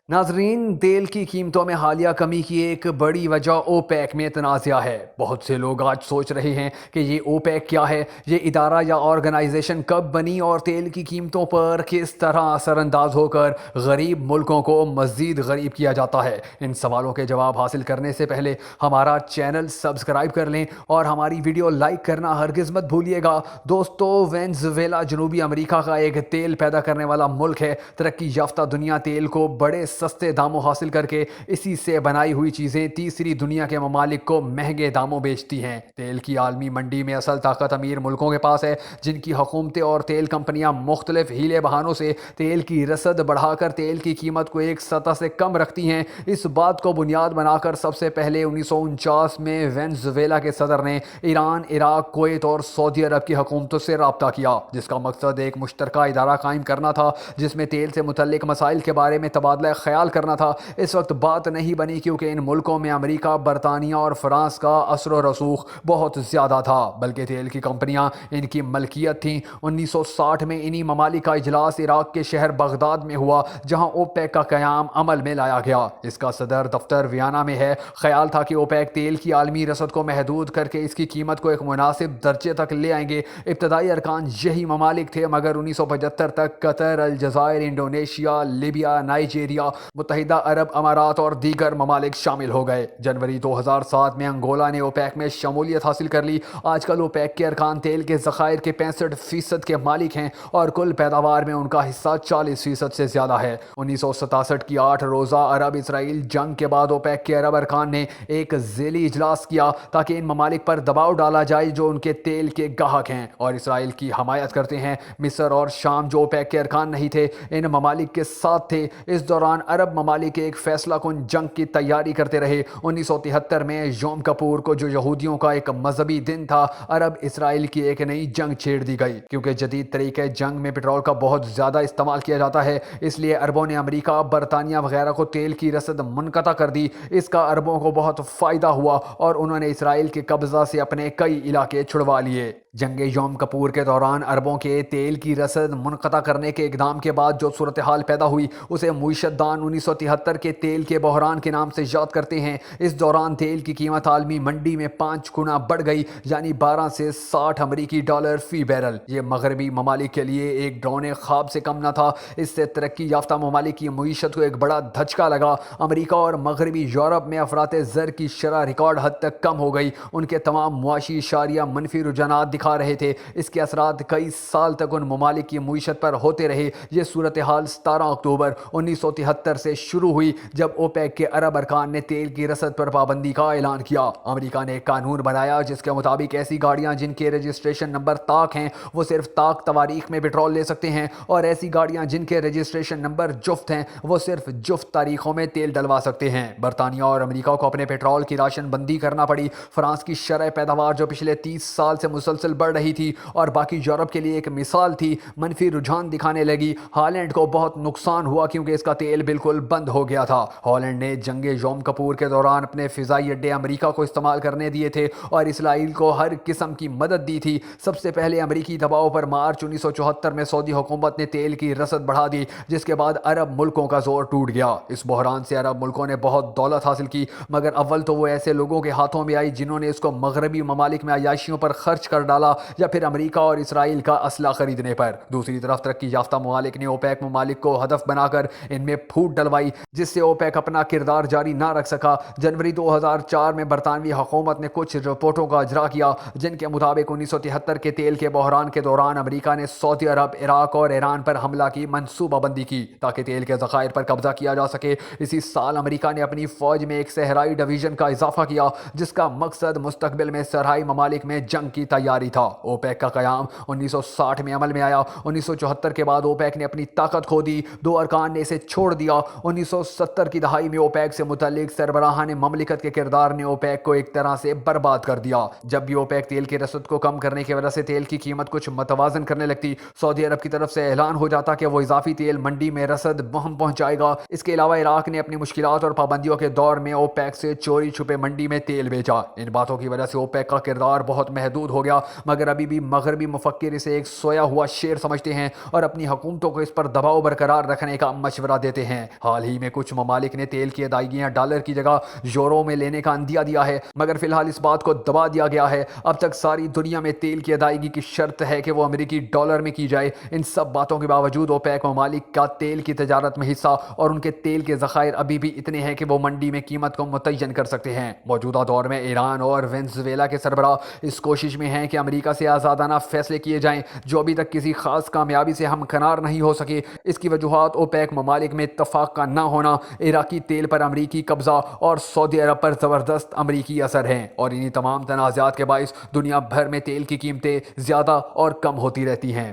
ناظرین، تیل کی قیمتوں میں حالیہ کمی کی ایک بڑی وجہ اوپیک میں تنازعہ ہے۔ بہت سے لوگ آج سوچ رہے ہیں کہ یہ اوپیک کیا ہے، یہ ادارہ یا آرگنائزیشن کب بنی اور تیل کی قیمتوں پر کس طرح اثر انداز ہو کر غریب ملکوں کو مزید غریب کیا جاتا ہے۔ ان سوالوں کے جواب حاصل کرنے سے پہلے ہمارا چینل سبسکرائب کر لیں اور ہماری ویڈیو لائک کرنا ہرگز مت بھولیے گا۔ دوستو، وینزویلا جنوبی امریکہ کا ایک تیل پیدا کرنے والا ملک ہے۔ ترقی یافتہ دنیا تیل کو بڑے سستے داموں حاصل کر کے اسی سے بنائی ہوئی چیزیں تیسری دنیا کے ممالک کو مہنگے داموں بیچتی ہیں۔ تیل کی عالمی منڈی میں اصل طاقت امیر ملکوں کے پاس ہے، جن کی حکومتیں اور تیل کمپنیاں مختلف ہیلے بہانوں سے تیل کی رسد بڑھا کر تیل کی قیمت کو ایک سطح سے کم رکھتی ہیں۔ اس بات کو بنیاد بنا کر سب سے پہلے 1949 میں وینزویلا کے صدر نے ایران، عراق، کویت اور سعودی عرب کی حکومتوں سے رابطہ کیا، جس کا مقصد ایک مشترکہ ادارہ قائم کرنا تھا جس میں تیل سے متعلق مسائل کے بارے میں تبادلہ خیال کرنا تھا۔ اس وقت بات نہیں بنی کیونکہ ان ملکوں میں امریکہ، برطانیہ اور فرانس کا اثر و رسوخ بہت زیادہ تھا، بلکہ تیل کی کمپنیاں ان کی ملکیت تھیں۔ 1960 میں انہی ممالک کا اجلاس عراق کے شہر بغداد میں ہوا، جہاں اوپیک کا قیام عمل میں لایا گیا۔ اس کا صدر دفتر ویانا میں ہے۔ خیال تھا کہ اوپیک تیل کی عالمی رسد کو محدود کر کے اس کی قیمت کو ایک مناسب درجے تک لے آئیں گے۔ ابتدائی ارکان یہی ممالک تھے، مگر 1975 تک قطر، الجزائر، انڈونیشیا، لیبیا، نائجیریا، متحدہ عرب امارات اور دیگر ممالک شامل ہو گئے۔ جنوری 2007 میں انگولا نے اوپیک میں شمولیت حاصل کر لی۔ آج کل اوپیک کے ارکان تیل کے ذخائر کے 65% کے مالک ہیں اور کل پیداوار میں ان کا حصہ 40% سے زیادہ ہے۔ 1967 کی 8 روزہ عرب اسرائیل جنگ کے بعد اوپیک کے عرب ارکان نے ایک ذیلی اجلاس کیا تاکہ ان ممالک پر دباؤ ڈالا جائے جو ان کے تیل کے گاہک ہیں اور اسرائیل کی حمایت کرتے ہیں۔ مصر اور شام، جو اوپیک کے ارکان نہیں تھے، ان ممالک کے ساتھ تھے۔ اس دوران عرب ممالک ایک فیصلہ کن جنگ کی تیاری کرتے رہے۔ 1973 میں یوم کپور کو، جو یہودیوں کا ایک مذہبی دن تھا، عرب اسرائیل کی ایک نئی جنگ چھیڑ دی گئی۔ کیونکہ جدید طریقے جنگ میں پٹرول کا بہت زیادہ استعمال کیا جاتا ہے، اس لیے عربوں نے امریکہ، برطانیہ وغیرہ کو تیل کی رسد منقطع کر دی۔ اس کا عربوں کو بہت فائدہ ہوا اور انہوں نے اسرائیل کے قبضہ سے اپنے کئی علاقے چھڑوا لیے۔ جنگ یوم کپور کے دوران عربوں کے تیل کی رسد منقطع کرنے کے اقدام کے بعد جو صورتحال پیدا ہوئی، اسے معیشت دان 1973 کے تیل کے بحران کے نام سے یاد کرتے ہیں۔ اس دوران تیل کی قیمت عالمی منڈی میں 5 گنا بڑھ گئی، یعنی 12 سے 60 امریکی ڈالر فی بیرل۔ یہ مغربی ممالک کے لیے ایک ڈرونے خواب سے کم نہ تھا۔ اس سے ترقی یافتہ ممالک کی معیشت کو ایک بڑا دھچکا لگا۔ امریکہ اور مغربی یورپ میں افراط زر کی شرح ریکارڈ حد تک کم ہو گئی۔ ان کے تمام معاشی اشاریہ منفی رجحانات دکھا رہے تھے۔ اس کے اثرات کئی سال تک ان ممالک کی معیشت پر ہوتے رہے۔ یہ صورتحال 17 اکتوبر 1973 سے شروع ہوئی جب اوپیک کے عرب ارکان نے تیل کی رسد پر پابندی کا اعلان کیا۔ امریکہ نے ایک قانون بنایا جس کے مطابق ایسی گاڑیاں جن کے رجسٹریشن نمبر طاق ہیں وہ صرف طاق تواریخ میں پٹرول لے سکتے ہیں، اور ایسی گاڑیاں جن کے رجسٹریشن نمبر جفت ہیں وہ صرف جفت تاریخوں میں تیل ڈلوا سکتے ہیں۔ برطانیہ اور امریکہ کو اپنے پٹرول کی راشن بندی کرنا پڑی۔ فرانس کی شرح پیداوار جو پچھلے 30 سال سے مسلسل بڑھ رہی تھی اور باقی یورپ کے لیے ایک مثال تھی، منفی رجحان دکھانے لگی۔ ہالینڈ کو بہت نقصان ہوا کیونکہ اس کا تیل بالکل بند ہو گیا تھا۔ ہالینڈ نے جنگ یوم کپور کے دوران اپنے فضائی اڈے امریکہ کو استعمال کرنے دیے تھے اور اسرائیل کو ہر قسم کی مدد دی تھی۔ سب سے پہلے امریکی دباؤ پر مارچ 1974 میں سعودی حکومت نے تیل کی رسد بڑھا دی، جس کے بعد عرب ملکوں کا زور ٹوٹ گیا۔ اس بحران سے عرب ملکوں نے بہت دولت حاصل کی، مگر اول تو وہ ایسے لوگوں کے ہاتھوں میں آئی جنہوں نے اس کو مغربی ممالک میں عیاشیوں پر خرچ کر ڈالا یا پھر امریکہ اور اسرائیل کا اسلحہ خریدنے پر۔ دوسری طرف ترقی یافتہ ممالک نے اوپیک ممالک کو ہدف بنا کر ان میں پھوٹ ڈلوائی، جس سے اوپیک اپنا کردار جاری نہ رکھ سکا۔ جنوری 2004 میں برطانوی حکومت نے کچھ رپورٹوں کا اجرا کیا جن کے مطابق 1973 کے تیل کے بحران کے دوران امریکہ نے سعودی عرب، عراق اور ایران پر حملہ کی منصوبہ بندی کی تاکہ تیل کے ذخائر پر قبضہ کیا جا سکے۔ اسی سال امریکہ نے اپنی فوج میں ایک صحرائی ڈویژن کا اضافہ کیا جس کا مقصد مستقبل میں صحرائی ممالک میں جنگ کی تیاری تھا۔ اوپیک کا قیام 1960 میں عمل میں آیا۔ 1974 کے بعد اوپیک نے اپنی طاقت کھو دی، 2 ارکان نے اسے چھوڑ دیا۔ 1970 کی دہائی میں اوپیک سے متعلق سربراہان مملکت کے کردار نے اوپیک کو ایک طرح سے برباد کر دیا۔ جب بھی اوپیک تیل کی رسد کو کم کرنے کی وجہ سے تیل کی قیمت کچھ متوازن کرنے لگتی، سعودی عرب کی طرف سے اعلان ہو جاتا کہ وہ اضافی تیل منڈی میں رسد مہم پہنچائے گا۔ اس کے علاوہ عراق نے اپنی مشکلات اور پابندیوں کے دور میں اوپیک سے چوری چھپے منڈی میں تیل بیچا۔ ان باتوں کی وجہ سے اوپیک کا کردار بہت محدود ہو گیا۔ مگر ابھی بھی مغربی مفکر اسے ایک سویا ہوا شیر سمجھتے ہیں اور اپنی حکومتوں کو اس پر دباؤ برقرار رکھنے کا مشورہ دیتے ہیں۔ حال ہی میں کچھ ممالک نے تیل کی ادائیگیاں ڈالر کی جگہ یورو میں لینے کا عندیہ دیا ہے، مگر فی الحال اس بات کو دبا دیا گیا ہے۔ اب تک ساری دنیا میں تیل کی ادائیگی کی شرط ہے کہ وہ امریکی ڈالر میں کی جائے۔ ان سب باتوں کے باوجود اوپیک ممالک کا تیل کی تجارت میں حصہ اور ان کے تیل کے ذخائر ابھی بھی اتنے ہیں کہ وہ منڈی میں قیمت کو متعین کر سکتے ہیں۔ موجودہ دور میں ایران اور وینزویلا کے سربراہ اس کوشش میں ہیں کہ امریکہ سے آزادانہ فیصلے کیے جائیں جو ابھی تک کسی خاص کامیابی سے ہمکنار نہیں ہو سکے۔ اس کی وجوہات اوپیک ممالک میں اتفاق کا نہ ہونا، عراقی تیل پر امریکی قبضہ اور سعودی عرب پر زبردست امریکی اثر ہیں، اور انہی تمام تنازعات کے باعث دنیا بھر میں تیل کی قیمتیں زیادہ اور کم ہوتی رہتی ہیں۔